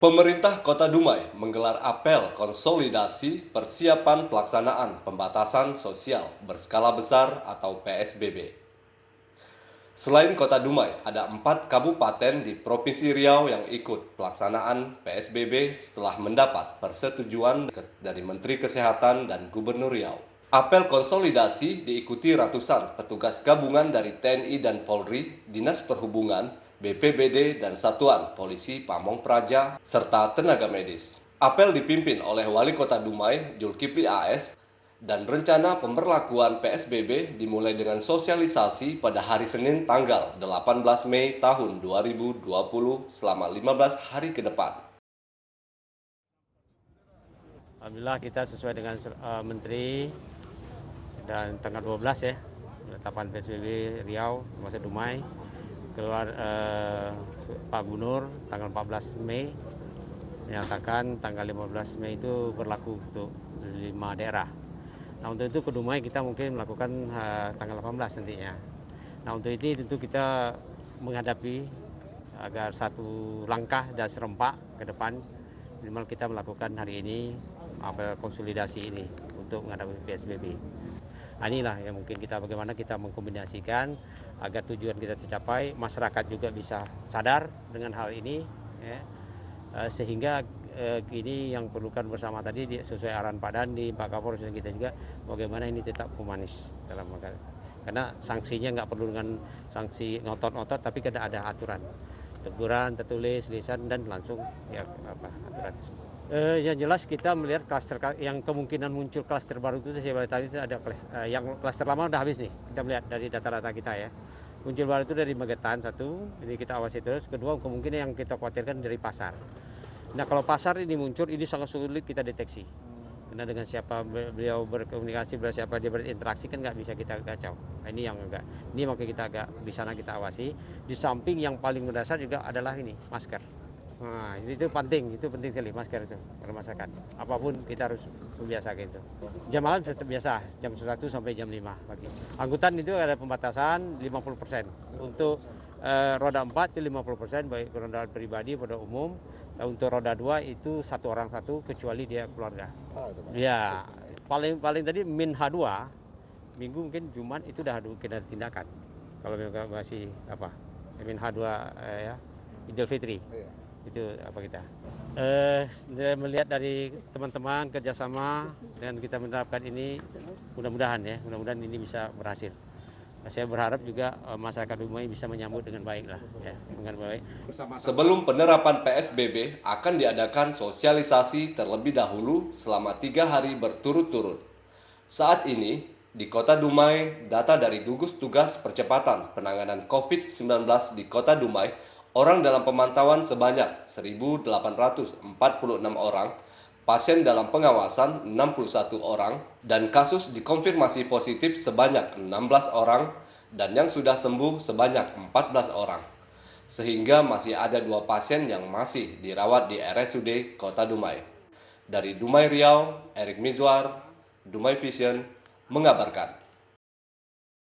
Pemerintah Kota Dumai menggelar apel konsolidasi persiapan pelaksanaan pembatasan sosial berskala besar atau PSBB. Selain Kota Dumai, ada 4 kabupaten di Provinsi Riau yang ikut pelaksanaan PSBB setelah mendapat persetujuan dari Menteri Kesehatan dan Gubernur Riau. Apel konsolidasi diikuti ratusan petugas gabungan dari TNI dan Polri, Dinas Perhubungan, BPBD, dan Satuan Polisi Pamong Praja, serta tenaga medis. Apel dipimpin oleh Wali Kota Dumai, Zulkifli AS, dan rencana pemberlakuan PSBB dimulai dengan sosialisasi pada hari Senin tanggal 18 Mei tahun 2020 selama 15 hari ke depan. Alhamdulillah kita sesuai dengan Menteri dan tanggal 12 ya, penetapan PSBB Riau termasuk Dumai, keluar Pak Gubernur tanggal 14 Mei menyatakan tanggal 15 Mei itu berlaku untuk 5 daerah. Nah untuk itu ke Dumai kita mungkin melakukan tanggal 18 nantinya. Nah untuk ini tentu kita menghadapi agar satu langkah dan serempak ke depan minimal kita melakukan hari ini apel konsolidasi ini untuk menghadapi PSBB. Nah, inilah yang mungkin kita bagaimana kita mengkombinasikan agar tujuan kita tercapai, masyarakat juga bisa sadar dengan hal ini, ya, sehingga ini yang perlukan bersama tadi sesuai arahan Pak Dandi, Pak Kapolres dan kita juga bagaimana ini tetap humanis dalam karena sanksinya nggak perlu dengan sanksi ngotot-ngotot tapi kada ada aturan. Teguran tertulis, lisan dan langsung ya aturan. Yang jelas kita melihat klaster yang kemungkinan muncul klaster baru itu saya tadi itu ada yang klaster lama udah habis nih. Kita melihat dari data-data kita ya. Muncul baru itu dari Magetan satu, ini kita awasi terus. Kedua kemungkinan yang kita khawatirkan dari pasar. Nah kalau pasar ini muncul ini sangat sulit kita deteksi. Karena dengan siapa beliau berkomunikasi, siapa dia berinteraksi kan nggak bisa kita kacau. Nah, ini yang enggak. Ini makanya kita agak di sana kita awasi. Di samping yang paling mendasar juga adalah ini masker. Nah, itu penting sekali masker itu pada masyarakat. Apapun kita harus membiasakan itu. Jam malam tetap biasa, jam 1 sampai jam 5 pagi. Angkutan itu ada pembatasan 50%. Untuk roda 4 itu 50%, baik kendaraan pribadi pada umum. Untuk roda 2 itu satu orang satu kecuali dia keluarga. Ya, paling tadi min H2 minggu mungkin Jumat itu udah ada tindakan. Kalau masih min H2 ya Idul Fitri. Itu apa kita melihat dari teman-teman kerjasama dan kita menerapkan ini mudah-mudahan ini bisa berhasil. Saya berharap juga masyarakat Dumai bisa menyambut dengan baik lah ya, dengan baik. Sebelum penerapan PSBB akan diadakan sosialisasi terlebih dahulu selama 3 hari berturut-turut. Saat ini di Kota Dumai, data dari Gugus Tugas Percepatan Penanganan COVID-19 di Kota Dumai, orang dalam pemantauan sebanyak 1.846 orang, pasien dalam pengawasan 61 orang, dan kasus dikonfirmasi positif sebanyak 16 orang, dan yang sudah sembuh sebanyak 14 orang. Sehingga masih ada 2 pasien yang masih dirawat di RSUD Kota Dumai. Dari Dumai Riau, Erik Mizwar, Dumai Vision, mengabarkan.